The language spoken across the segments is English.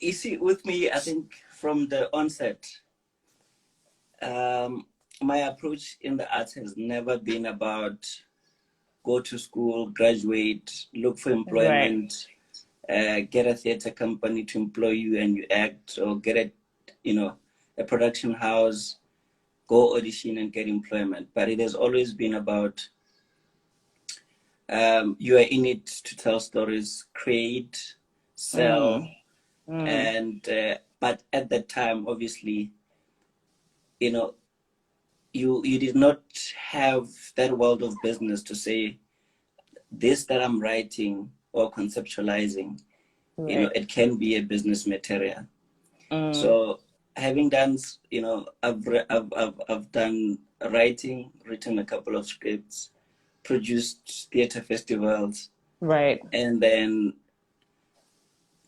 You see, with me, I think from the onset, my approach in the arts has never been about go to school, graduate, look for Right. employment, get a theater company to employ you and you act, or get a production house, go audition and get employment. But it has always been about you are in it to tell stories, create, sell, Mm. Mm. and but at that time, obviously, you know, you did not have that world of business to say this that I'm writing or conceptualizing, Right. it can be a business material. Mm. So having done, I've done writing, written a couple of scripts, produced theater festivals, Right. and then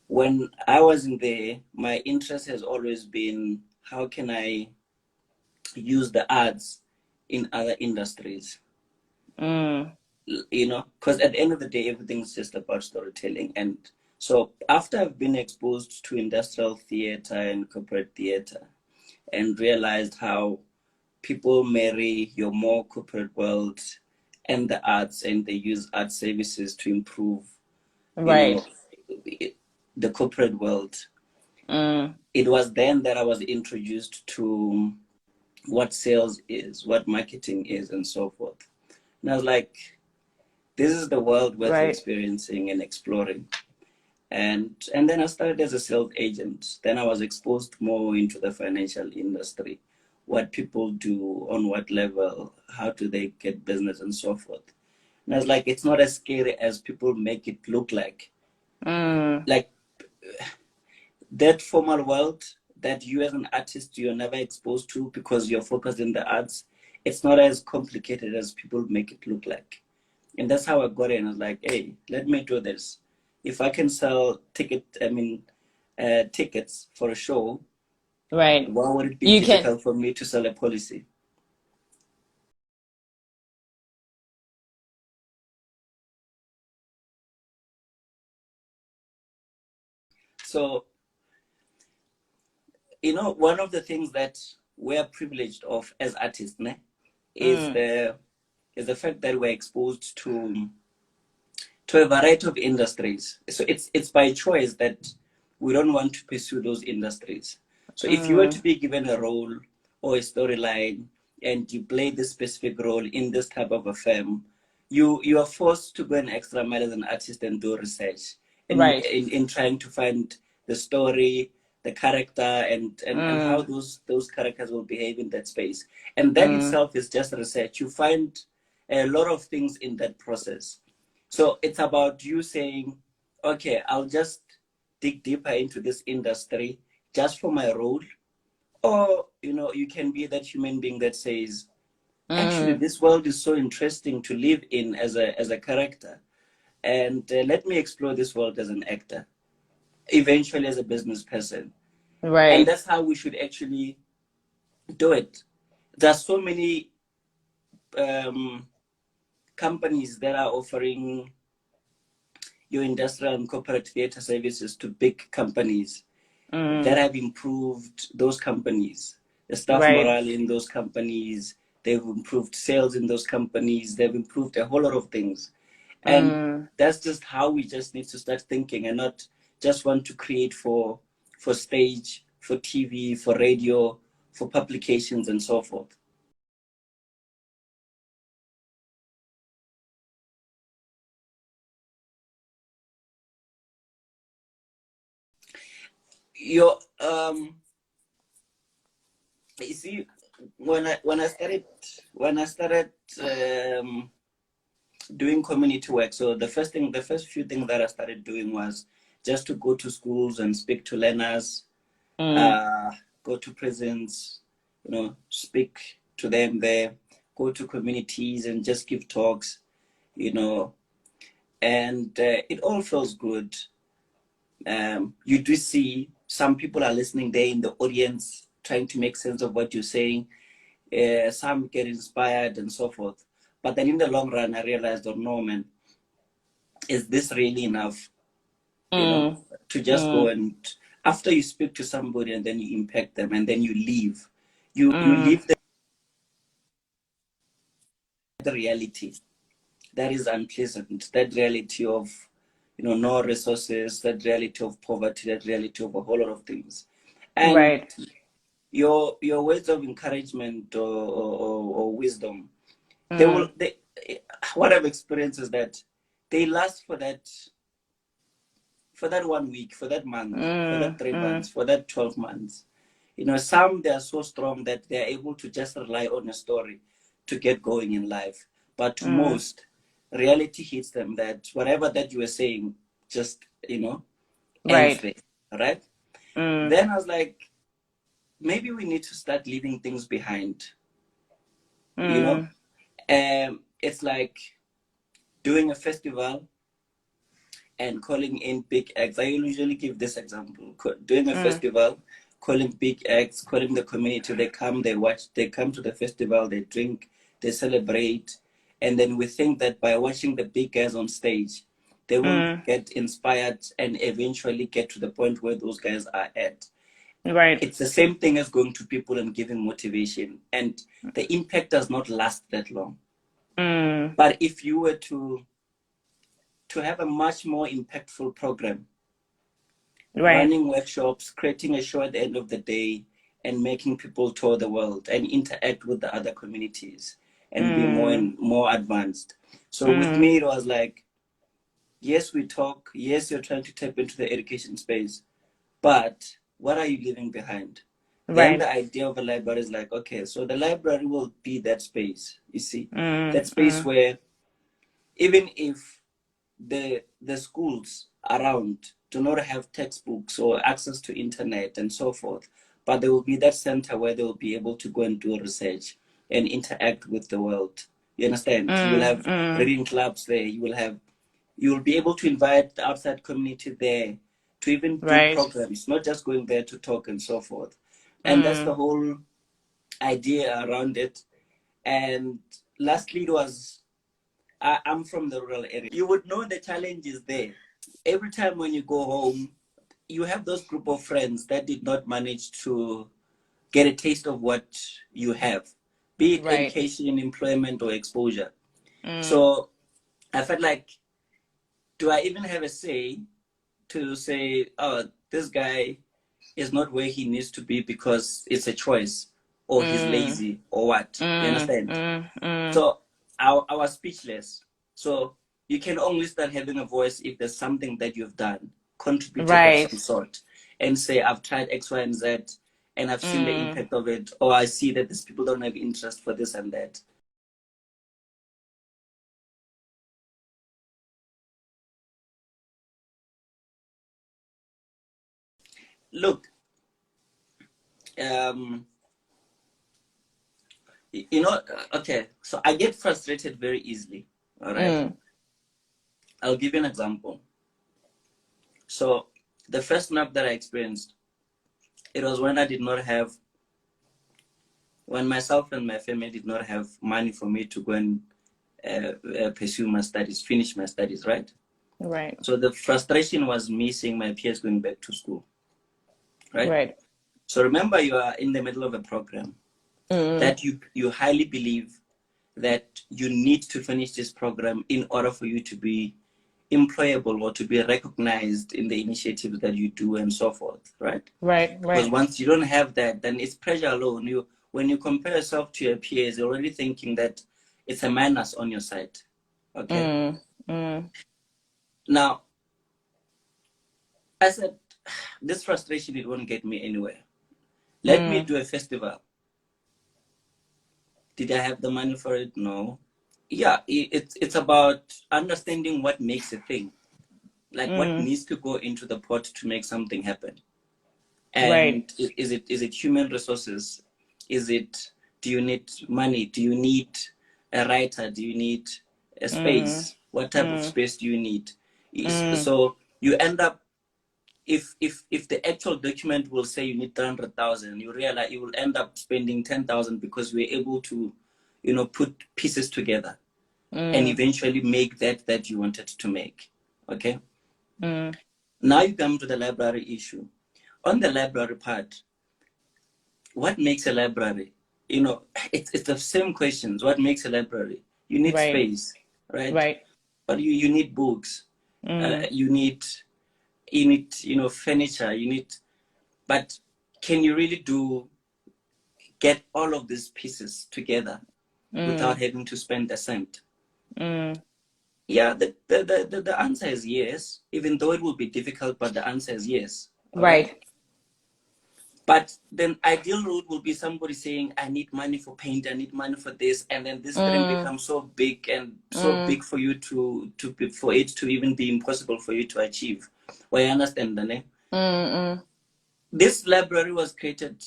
when I was in there, my interest has always been how can I use the arts in other industries, Mm. because at the end of the day, everything's just about storytelling. And so after I've been exposed to industrial theater and corporate theater and realized how people marry your more corporate world and the arts, and they use art services to improve, you Right. know, the corporate world. Mm. It was then that I was introduced to what sales is, what marketing is, and so forth. And I was like, this is the world worth Right. experiencing and exploring. And then I started as a sales agent. Then I was exposed more into the financial industry, what people do, on what level, how do they get business, and so forth. And I was like, it's not as scary as people make it look like. Mm. Like that formal world that you as an artist you're never exposed to because you're focused in the arts, it's not as complicated as people make it look like. And that's how I got in. I was like, hey, let me do this. If I can sell tickets for a show, Right. why would it be You can. difficult for me to sell a policy? So, one of the things that we're privileged of as artists, ne, is Mm. the fact that we're exposed to a variety of industries. So it's by choice that we don't want to pursue those industries. So if you were to Mm. be given a role or a storyline and you play this specific role in this type of a film, you are forced to go an extra mile as an artist and do research and Right. in trying to find the story, the character, and how Mm. those characters will behave in that space. And that Mm. itself is just research. You find a lot of things in that process. So it's about you saying, okay, I'll just dig deeper into this industry just for my role. Or, you can be that human being that says, actually, Mm. this world is so interesting to live in as a character. And let me explore this world as an actor, eventually as a business person. And Right. that's how we should actually do it. There's so many um, companies that are offering your industrial and corporate theater services to big companies that Mm. have improved those companies, the staff Right. morale in those companies, they've improved sales in those companies, they've improved a whole lot of things. And Mm. that's just how we just need to start thinking and not just want to create for stage, for TV, for radio, for publications and so forth. Your you see, when I started um, doing community work. So the first few things that I started doing was just to go to schools and speak to learners, Mm. uh, go to prisons, speak to them there, go to communities and just give talks, you know, and it all feels good. You do see some people are listening there in the audience, trying to make sense of what you're saying. Some get inspired and so forth. But then in the long run, I realized, oh no, man, is this really enough? you know, Mm. to just go Mm. and after you speak to somebody and then you impact them and then you leave, you leave the reality that is unpleasant, that reality of, no resources, that reality of poverty, that reality of a whole lot of things. And Right. your words of encouragement or wisdom, they what I've experienced is that they last for that 1 week, for that month, for that 3 months, for that 12 months. Some, they are so strong that they are able to just rely on a story to get going in life. But to most, reality hits them that whatever that you were saying just, ends Right. there. Right? Then I was like, maybe we need to start leaving things behind. It's like doing a festival and calling in big acts. I usually give this example. Doing a festival, calling big acts, calling the community. They come, they watch, they come to the festival, they drink, they celebrate. And then we think that by watching the big guys on stage, they will get inspired and eventually get to the point where those guys are at. Right. It's the same thing as going to people and giving motivation. And the impact does not last that long. But if you were to have a much more impactful program, running workshops, creating a show at the end of the day, and making people tour the world and interact with the other communities and be more and more advanced. So with me, it was like, yes, we talk. Yes, you're trying to tap into the education space, but what are you leaving behind? Then the idea of a library is like, okay, so the library will be that space, you see, that space where even if the schools around do not have textbooks or access to internet and so forth, but there will be that center where they will be able to go and do research and interact with the world. You understand? You will have reading clubs there. You will be able to invite the outside community there to even do programs, not just going there to talk and so forth. And that's the whole idea around it. And lastly, it was, I'm from the rural area. You would know the challenge is there. Every time when you go home, you have those group of friends that did not manage to get a taste of what you have, be it education, employment, or exposure. So I felt like, do I even have a say to say, oh, this guy is not where he needs to be because it's a choice, or he's lazy, or what? You understand? So I was speechless. So you can only start having a voice if there's something that you've done, contributed of some sort, and say, I've tried X, Y, and Z, and I've seen the impact of it, or I see that these people don't have interest for this and that. Look, okay, so I get frustrated very easily, all right? I'll give you an example. So the first NAP that I experienced, it was when I did not have, when myself and my family did not have money for me to go and pursue my studies, finish my studies, right? Right. So the frustration was me seeing my peers going back to school, right? So remember, you are in the middle of a program that you highly believe that you need to finish this program in order for you to be employable or to be recognized in the initiatives that you do and so forth, right? Because once you don't have that, then it's pressure alone. When you compare yourself to your peers, you're already thinking that it's a minus on your side. Okay. Now, I said, this frustration, it won't get me anywhere. Let me do a festival. Did I have the money for it? No. Yeah, it's about understanding what makes a thing. Like what needs to go into the pot to make something happen. And is it human resources? Do you need money? Do you need a writer? Do you need a space? What type of space do you need? So you end up, if the actual document will say you need 300,000, you realize you will end up spending 10,000 because we're able to, put pieces together and eventually make that you wanted to make. Okay. Now you come to the library issue. on the library part, what makes a library? You know, it's the same questions. What makes a library? You need Right. space, right? Right. But you need books. You need, you know, furniture. You need, but can you really get all of these pieces together without having to spend a cent? Yeah, the answer is yes, even though it will be difficult, but the answer is yes. All right. Right. But then ideal route will be somebody saying, I need money for paint, I need money for this, and then this dream becomes so big and so big for you for it to even be impossible for you to achieve. Well, I understand, Dane. This library was created,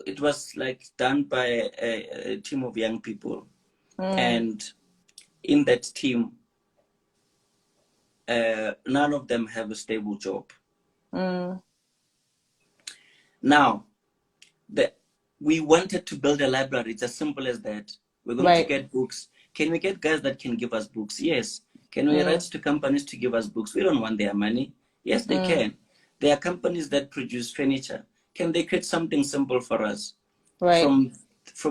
it was like done by a team of young people. And in that team, none of them have a stable job. Now, we wanted to build a library. It's as simple as that. We're going to get books. Can we get guys that can give us books? Yes. Can we write to companies to give us books? We don't want their money. Yes, they can. There are companies that produce furniture. Can they create something simple for us from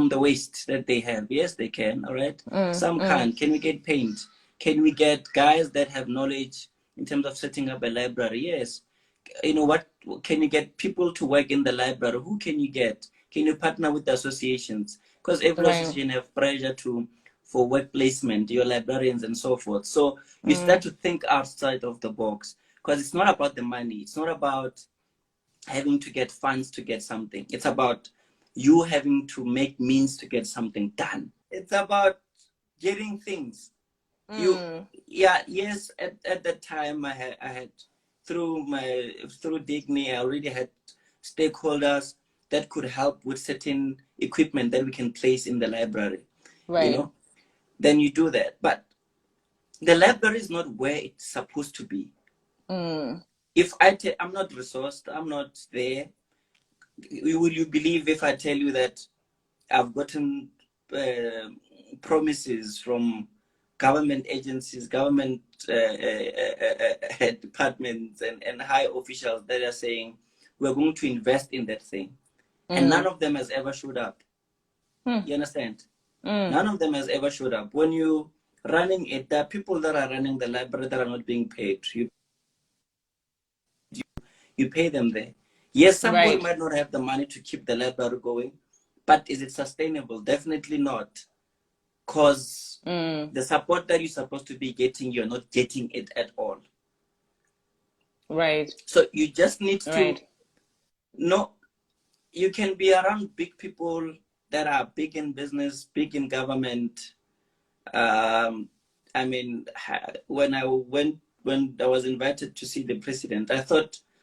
the waste that they have? Yes, they can. All right. Some can't. Can we get paint? Can we get guys that have knowledge in terms of setting up a library? Yes. You know what? Can you get people to work in the library? Who can you get? Can you partner with the associations? Because every association have pressure for work placement, your librarians and so forth. So you start to think outside of the box, because it's not about the money. It's not about having to get funds to get something. It's about you having to make means to get something done. It's about getting things. Yes, at that time I had through Digny, I already had stakeholders that could help with certain equipment that we can place in the library. You know, then you do that. But the library is not where it's supposed to be. If I'm not resourced, I'm not there. Will you believe if I tell you that I've gotten promises from government agencies, government departments and high officials that are saying, we're going to invest in that thing. And none of them has ever showed up. You understand? None of them has ever showed up. When you running it, there are people that are running the library that are not being paid. You pay them there. Yes, somebody might not have the money to keep the library going, but is it sustainable? Definitely not. Because the support that you're supposed to be getting, you're not getting it at all. So you just need to know, you can be around big people that are big in business, big in government. I mean, when I was invited to see the president, I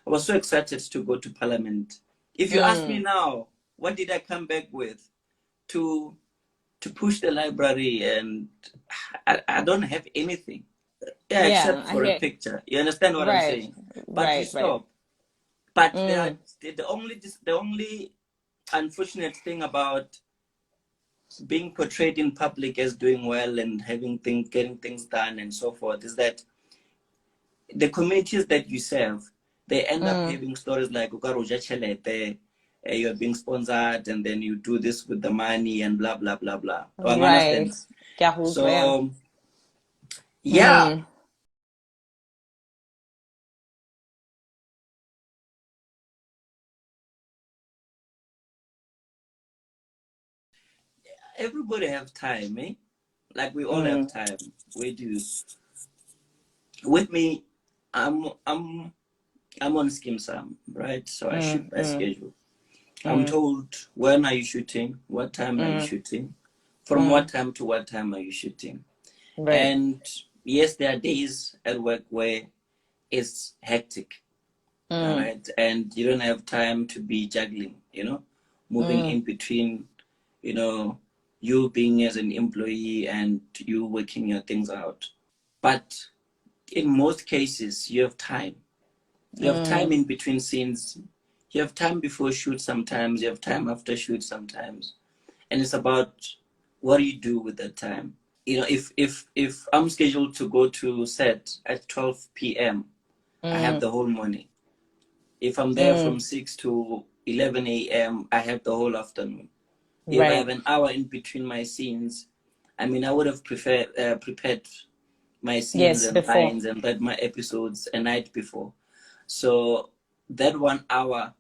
was so excited to go to parliament. If you ask me now, what did I come back with? To push the library, and I don't have anything. Yeah, except for a picture. You understand what I'm saying? But you stop. But the only unfortunate thing about being portrayed in public as doing well and getting things done and so forth is that the communities that you serve, they end up having stories like you're being sponsored and then you do this with the money and blah blah blah blah. Understand? So yeah. Everybody have time, eh? Like we all have time. We do. With me, I'm on Scheme Sam, right? So I shoot by schedule. I'm told, when are you shooting? What time are you shooting? From what time to what time are you shooting? And yes, there are days at work where it's hectic, all right? And you don't have time to be juggling, moving in between, you being as an employee and you working your things out. But in most cases, you have time. You have time in between scenes. You have time before shoot sometimes. You have time after shoot sometimes. And it's about what do you do with that time. If I'm scheduled to go to set at 12 p.m., I have the whole morning. If I'm there from 6 to 11 a.m., I have the whole afternoon. If I have Right. an hour in between my scenes, I mean, I would have prepared my scenes Yes, and before. lines and read my episodes a night before. So that 1 hour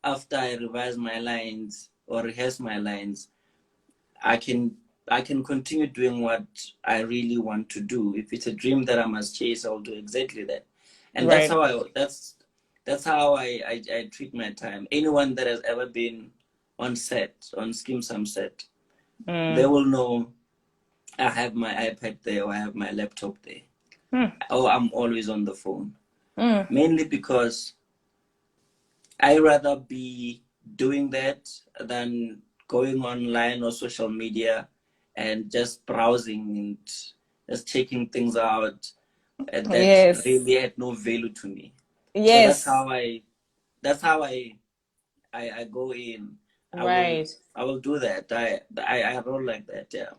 after I revise my lines or rehearse my lines, I can continue doing what I really want to do. If it's a dream that I must chase, I'll do exactly that. And Right. that's how I treat my time. Anyone that has ever been on set, on Skim Sam set, they will know I have my iPad there or I have my laptop there. Or I'm always on the phone. Mainly because I rather be doing that than going online or social media and just browsing and just checking things out that Yes. really had no value to me. So Yes. that's how I go in. Right. I will do that. I roll like that, yeah.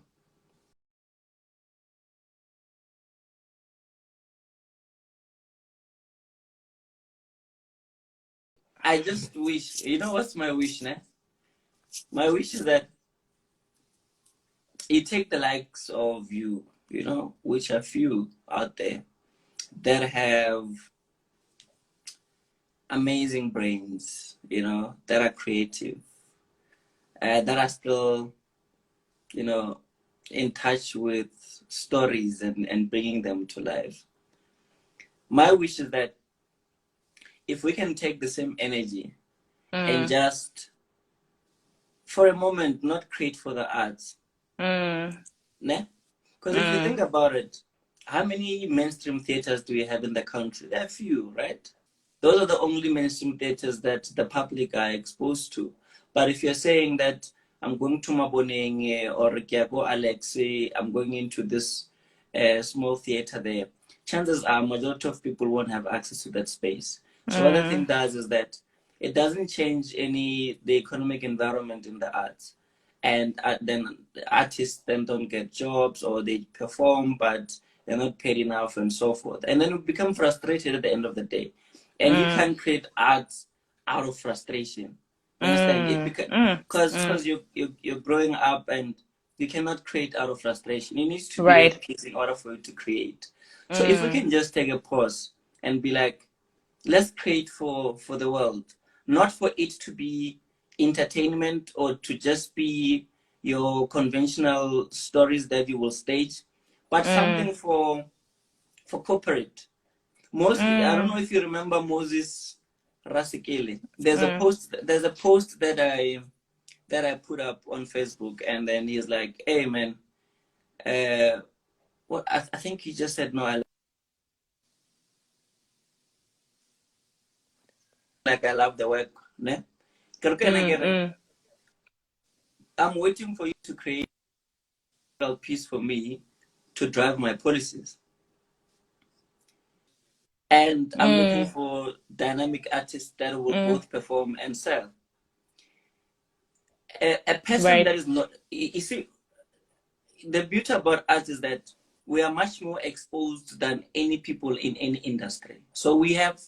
I just wish, you know what's my wish, ne? My wish is that you take the likes of you, which are few out there that have amazing brains, that are creative, that are still, you know, in touch with stories and bringing them to life. My wish is that if we can take the same energy and just, for a moment, not create for the arts, ne? Because if you think about it, how many mainstream theaters do we have in the country? There are few, right? Those are the only mainstream theaters that the public are exposed to. But if you're saying that I'm going to Maboneng or Kiago Alex, I'm going into this small theater there, chances are majority of people won't have access to that space. So what the thing does is that it doesn't change the economic environment in the arts. And then the artists then don't get jobs or they perform, but they're not paid enough and so forth. And then we become frustrated at the end of the day. And you can't create art out of frustration. You understand? It because you're growing up and you cannot create out of frustration. You need to be Right. at peace in order for you to create. So if we can just take a pause and be like, let's create for the world, not for it to be entertainment or to just be your conventional stories that you will stage, but something for corporate. Mostly, I don't know if you remember Moses Rasikele. There's a post that I put up on Facebook, and then he's like, "Hey man, what I think he just said no. I love the work, ne? I'm waiting for you to create a piece for me to drive my policies, and I'm looking for dynamic artists that will both perform and sell. A person Right. that is not, you see, the beauty about us is that we are much more exposed than any people in any industry. So we have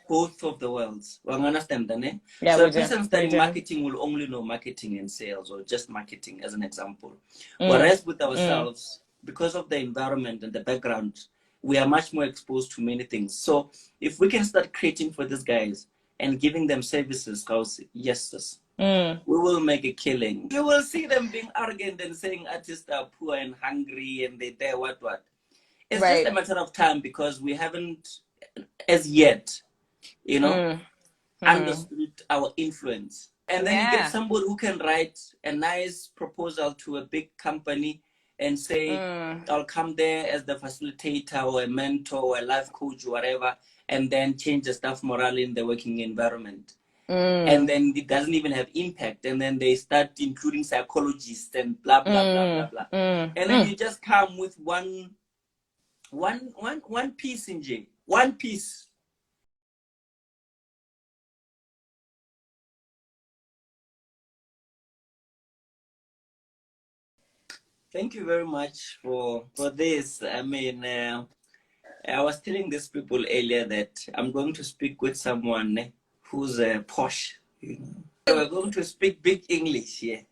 both of the worlds. We understand that, eh? Yeah, So we a do. person We studying do. marketing will only know marketing and sales or just marketing as an example. Whereas with ourselves, because of the environment and the background, we are much more exposed to many things. So if we can start creating for these guys and giving them services, because yes, we will make a killing. You will see them being arrogant and saying artists are poor and hungry and they dare what. It's just a Right. matter of time because we haven't, as yet, understood our influence. And then you get Yeah. somebody who can write a nice proposal to a big company and say, I'll come there as the facilitator or a mentor or a life coach or whatever, and then change the staff morale in the working environment. And then it doesn't even have impact. And then they start including psychologists and blah, blah, blah, blah, blah. And then you just come with one piece in J. One piece. Thank you very much for this. I mean, I was telling these people earlier that I'm going to speak with someone who's posh. You know, we're going to speak big English here.